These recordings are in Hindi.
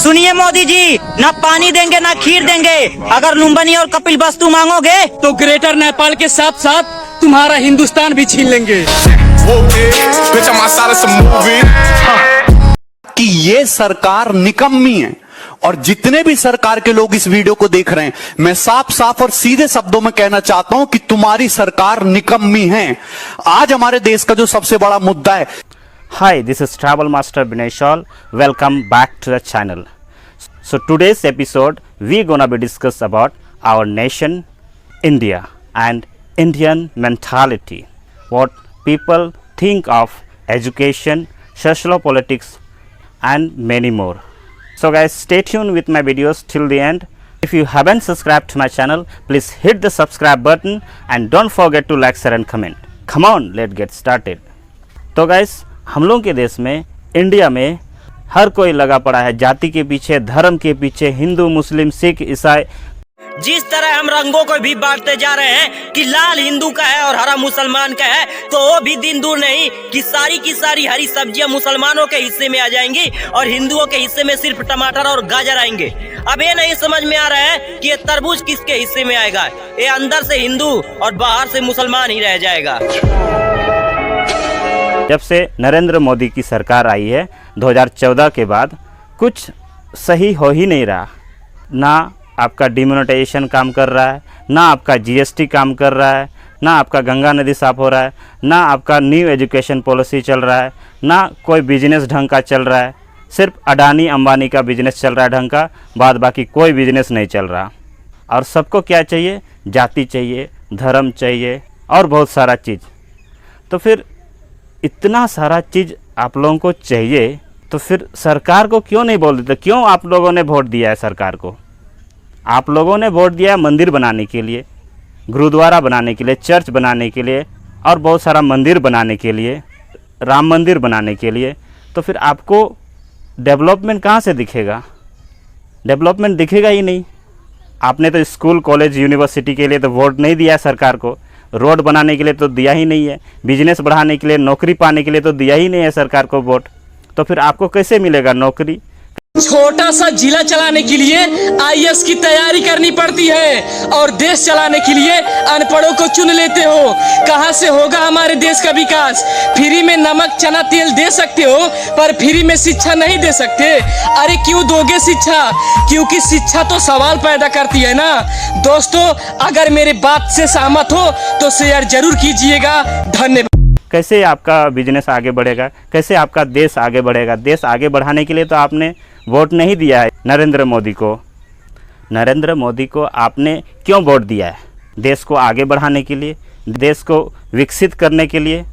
सुनिए मोदी जी, ना पानी देंगे ना खीर देंगे। अगर लुम्बिनी और कपिल वस्तु मांगोगे तो ग्रेटर नेपाल के साथ साथ तुम्हारा हिंदुस्तान भी छीन लेंगे। कि ये सरकार निकम्मी है और जितने भी सरकार के लोग इस वीडियो को देख रहे हैं, मैं साफ साफ और सीधे शब्दों में कहना चाहता हूं कि तुम्हारी सरकार निकम्मी है। आज हमारे देश का जो सबसे बड़ा मुद्दा है। Hi, this is Travel Master Binay Shawl. Welcome back to the channel. So today's episode we're gonna be discuss about our nation, India, and Indian mentality. What people think of education, sociopolitics, and many more. So guys, stay tuned with my videos till the end. If you haven't subscribed to my channel, please hit the subscribe button and don't forget to like, share and comment. Come on, let's get started. तो guys, हम लोगों के देश में, इंडिया में हर कोई लगा पड़ा है जाति के पीछे, धर्म के पीछे, हिंदू, मुस्लिम, सिख, ईसाई। जिस तरह हम रंगों को भी बांटते जा रहे हैं कि लाल हिंदू का है और हरा मुसलमान का है, तो वो भी दिन दूर नहीं कि सारी की सारी हरी सब्जियां मुसलमानों के हिस्से में आ जाएंगी और हिंदुओं के हिस्से में सिर्फ टमाटर और गाजर आएंगे। अब ये नहीं समझ में आ रहा है कि ये तरबूज किसके हिस्से में आएगा। ये अंदर से हिंदू और बाहर से मुसलमान ही रह जाएगा। जब से नरेंद्र मोदी की सरकार आई है 2014 के बाद, कुछ सही हो ही नहीं रहा। ना आपका डिमोनेटाइजेशन काम कर रहा है, ना आपका जीएसटी काम कर रहा है, ना आपका गंगा नदी साफ हो रहा है, ना आपका न्यू एजुकेशन पॉलिसी चल रहा है, ना कोई बिजनेस ढंग का चल रहा है। सिर्फ अडानी अंबानी का बिजनेस चल रहा है ढंग का, बाद बाकी कोई बिजनेस नहीं चल रहा। और सबको क्या चाहिए? जाति चाहिए, धर्म चाहिए और बहुत सारा चीज़। तो फिर इतना सारा चीज़ आप लोगों को चाहिए, तो फिर सरकार को क्यों नहीं बोल देते? क्यों आप लोगों ने वोट दिया है सरकार को? आप लोगों ने वोट दिया है मंदिर बनाने के लिए, गुरुद्वारा बनाने के लिए, चर्च बनाने के लिए और बहुत सारा मंदिर बनाने के लिए, राम मंदिर बनाने के लिए। तो फिर आपको डेवलपमेंट कहाँ से दिखेगा? डेवलपमेंट दिखेगा ही नहीं। आपने तो स्कूल, कॉलेज, यूनिवर्सिटी के लिए तो वोट नहीं दिया है सरकार को, रोड बनाने के लिए तो दिया ही नहीं है, बिजनेस बढ़ाने के लिए, नौकरी पाने के लिए तो दिया ही नहीं है सरकार को वोट। तो फिर आपको कैसे मिलेगा नौकरी? छोटा सा जिला चलाने के लिए आईएएस की तैयारी करनी पड़ती है और देश चलाने के लिए अनपढ़ों को चुन लेते हो। कहां से होगा हमारे देश का विकास? फ्री में नमक चना तेल दे सकते हो पर फ्री में शिक्षा नहीं दे सकते। अरे क्यों दोगे शिक्षा? क्योंकि शिक्षा तो सवाल पैदा करती है ना। दोस्तों, अगर मेरे बात से सहमत हो तो शेयर जरूर कीजिएगा। धन्यवाद। कैसे आपका बिजनेस आगे बढ़ेगा? कैसे आपका देश आगे बढ़ेगा? देश आगे बढ़ाने के लिए तो आपने वोट नहीं दिया है नरेंद्र मोदी को। नरेंद्र मोदी को आपने क्यों वोट दिया है? देश को आगे बढ़ाने के लिए, देश को विकसित करने के लिए,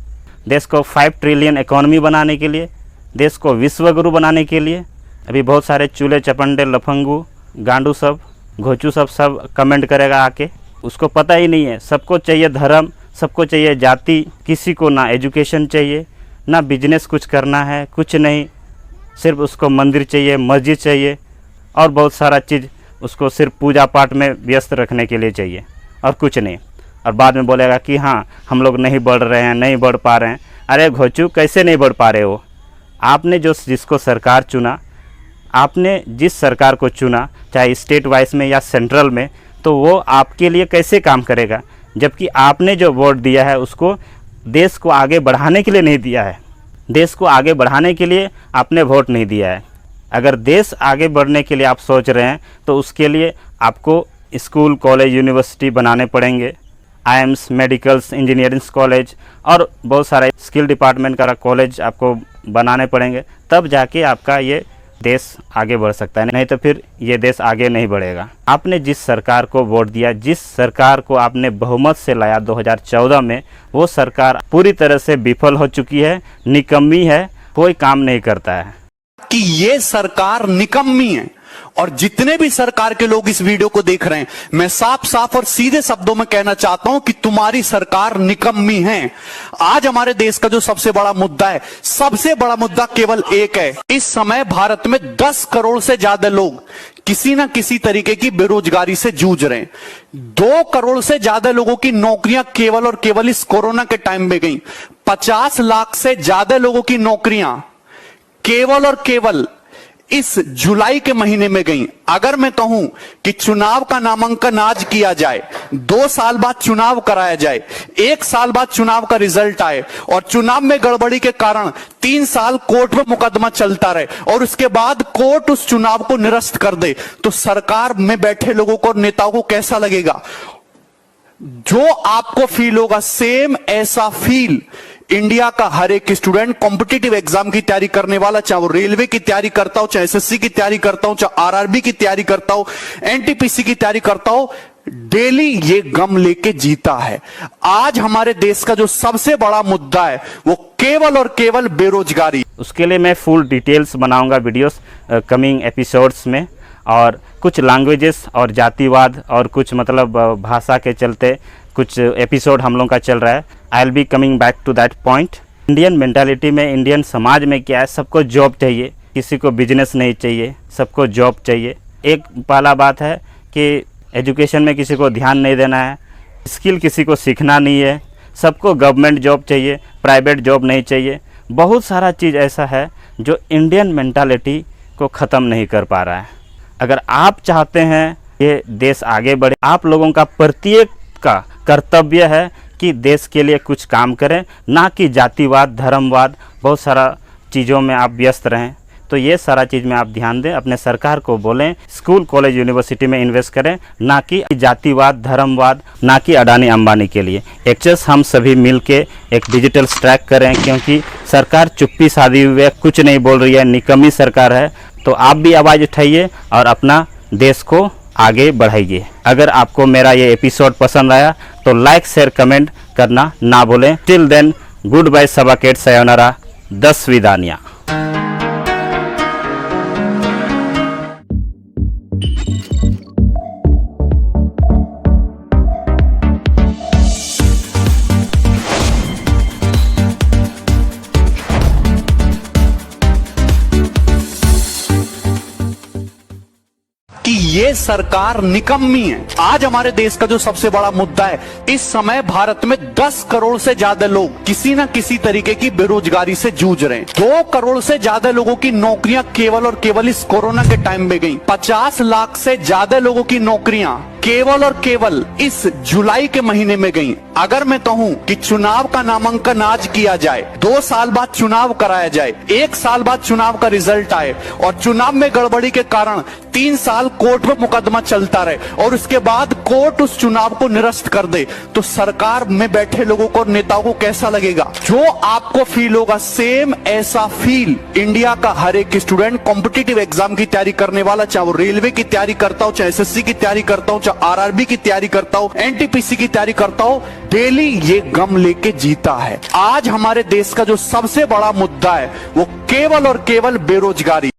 देश को 5 ट्रिलियन इकोनॉमी बनाने के लिए, देश को विश्व गुरु बनाने के लिए। अभी बहुत सारे चूल्हे चपंडे, लफंगू, गांडू सब, घोचू सब कमेंट करेगा आके। उसको पता ही नहीं है। सबको चाहिए धर्म, सबको चाहिए जाति, किसी को ना एजुकेशन चाहिए, ना बिजनेस कुछ करना है, कुछ नहीं। सिर्फ उसको मंदिर चाहिए, मस्जिद चाहिए और बहुत सारा चीज़ उसको सिर्फ पूजा पाठ में व्यस्त रखने के लिए चाहिए और कुछ नहीं। और बाद में बोलेगा कि हाँ हम लोग नहीं बढ़ रहे हैं, नहीं बढ़ पा रहे हैं। अरे घोचू, कैसे नहीं बढ़ पा रहे हो? आपने जिसको सरकार चुना, आपने जिस सरकार को चुना, चाहे स्टेट वाइज में या सेंट्रल में, तो वो आपके लिए कैसे काम करेगा? जबकि आपने जो वोट दिया है उसको देश को आगे बढ़ाने के लिए नहीं दिया है। देश को आगे बढ़ाने के लिए आपने वोट नहीं दिया है। अगर देश आगे बढ़ने के लिए आप सोच रहे हैं तो उसके लिए आपको स्कूल, कॉलेज, यूनिवर्सिटी बनाने पड़ेंगे। आईएम्स, मेडिकल्स, इंजीनियरिंग कॉलेज और बहुत सारा स्किल डिपार्टमेंट का कॉलेज आपको बनाने पड़ेंगे, तब जाके आपका ये देश आगे बढ़ सकता है। नहीं तो फिर ये देश आगे नहीं बढ़ेगा। आपने जिस सरकार को वोट दिया, जिस सरकार को आपने बहुमत से लाया 2014 में, वो सरकार पूरी तरह से विफल हो चुकी है, निकम्मी है, कोई काम नहीं करता है। कि ये सरकार निकम्मी है और जितने भी सरकार के लोग इस वीडियो को देख रहे हैं, मैं साफ साफ और सीधे शब्दों में कहना चाहता हूं कि तुम्हारी सरकार निकम्मी है। आज हमारे देश का जो सबसे बड़ा मुद्दा है, सबसे बड़ा मुद्दा केवल एक है। इस समय भारत में 10 करोड़ से ज्यादा लोग किसी ना किसी तरीके की बेरोजगारी से जूझ रहे हैं। 2 करोड़ से ज्यादा लोगों की नौकरियां केवल और केवल इस कोरोना के टाइम में गई। 50 लाख से ज्यादा लोगों की नौकरियां केवल और केवल इस जुलाई के महीने में गई। अगर मैं कहूं कि चुनाव का नामांकन आज किया जाए, 2 साल बाद चुनाव कराया जाए, 1 साल बाद चुनाव का रिजल्ट आए और चुनाव में गड़बड़ी के कारण 3 साल कोर्ट में मुकदमा चलता रहे और उसके बाद कोर्ट उस चुनाव को निरस्त कर दे, तो सरकार में बैठे लोगों को और नेताओं को कैसा लगेगा? जो आपको फील होगा सेम ऐसा फील इंडिया का हर एक स्टूडेंट कॉम्पिटिटिव एग्जाम की तैयारी करने वाला, चाहे वो रेलवे की तैयारी करता हो, चाहे एसएससी की तैयारी करता हो, चाहे आरआरबी की तैयारी करता हो, एनटीपीसी की तैयारी करता हो, डेली ये गम लेके जीता है। आज हमारे देश का जो सबसे बड़ा मुद्दा है वो केवल और केवल बेरोजगारी। उसके लिए मैं फुल डिटेल्स बनाऊंगा वीडियोस कमिंग एपिसोड्स में, और कुछ लैंग्वेजेस और जातिवाद और कुछ मतलब भाषा के चलते कुछ एपिसोड हम लोग का चल रहा है। I will be coming back to that point. Indian mentality में, इंडियन समाज में क्या है, सबको जॉब चाहिए, किसी को बिजनेस नहीं चाहिए, सबको जॉब चाहिए। एक पहला बात है कि एजुकेशन में किसी को ध्यान नहीं देना है, स्किल किसी को सीखना नहीं है, सबको गवर्नमेंट जॉब चाहिए, प्राइवेट जॉब नहीं चाहिए। बहुत सारा चीज़ ऐसा है जो इंडियन मेंटालिटी को ख़त्म नहीं कर पा रहा है। अगर आप चाहते हैं ये देश आगे बढ़े, आप लोगों का प्रत्येक का कर्तव्य है कि देश के लिए कुछ काम करें, ना कि जातिवाद, धर्मवाद, बहुत सारा चीज़ों में आप व्यस्त रहें। तो ये सारा चीज़ में आप ध्यान दें, अपने सरकार को बोलें स्कूल कॉलेज यूनिवर्सिटी में इन्वेस्ट करें, ना कि जातिवाद, धर्मवाद, ना कि अडानी अंबानी के लिए। एक्चुअली हम सभी मिल के एक डिजिटल स्ट्राइक करें, क्योंकि सरकार चुप्पी साधी हुई है, कुछ नहीं बोल रही है, निकम्मी सरकार है। तो आप भी आवाज़ उठाइए और अपना देश को आगे बढ़ाइए। अगर आपको मेरा ये एपिसोड पसंद आया तो लाइक, शेयर, कमेंट करना ना भूलें। टिल देन, गुड बाय, सबाकेट, सयोनारा, 10 विदानिया। कि ये सरकार निकम्मी है। आज हमारे देश का जो सबसे बड़ा मुद्दा है, इस समय भारत में 10 करोड़ से ज्यादा लोग किसी ना किसी तरीके की बेरोजगारी से जूझ रहे हैं। 2 करोड़ से ज्यादा लोगों की नौकरियां केवल और केवल इस कोरोना के टाइम में गई। 50 लाख से ज्यादा लोगों की नौकरियां केवल और केवल इस जुलाई के महीने में गई। अगर मैं कहूं कि चुनाव का नामांकन आज किया जाए, 2 साल बाद चुनाव कराया जाए, 1 साल बाद चुनाव का रिजल्ट आए और चुनाव में गड़बड़ी के कारण 3 साल कोर्ट में मुकदमा चलता रहे और उसके बाद कोर्ट उस चुनाव को निरस्त कर दे, तो सरकार में बैठे लोगों को और नेताओं को कैसा लगेगा? जो आपको फील होगा सेम ऐसा फील इंडिया का हर एक स्टूडेंट कॉम्पिटिटिव एग्जाम की तैयारी करने वाला, चाहे वो रेलवे की तैयारी करता हो, चाहे एसएससी की तैयारी करता हो, चाहे आरआरबी की तैयारी करता हो, एनटीपीसी की तैयारी करता हो, डेली ये गम लेके जीता है। आज हमारे देश का जो सबसे बड़ा मुद्दा है वो केवल और केवल बेरोजगारी।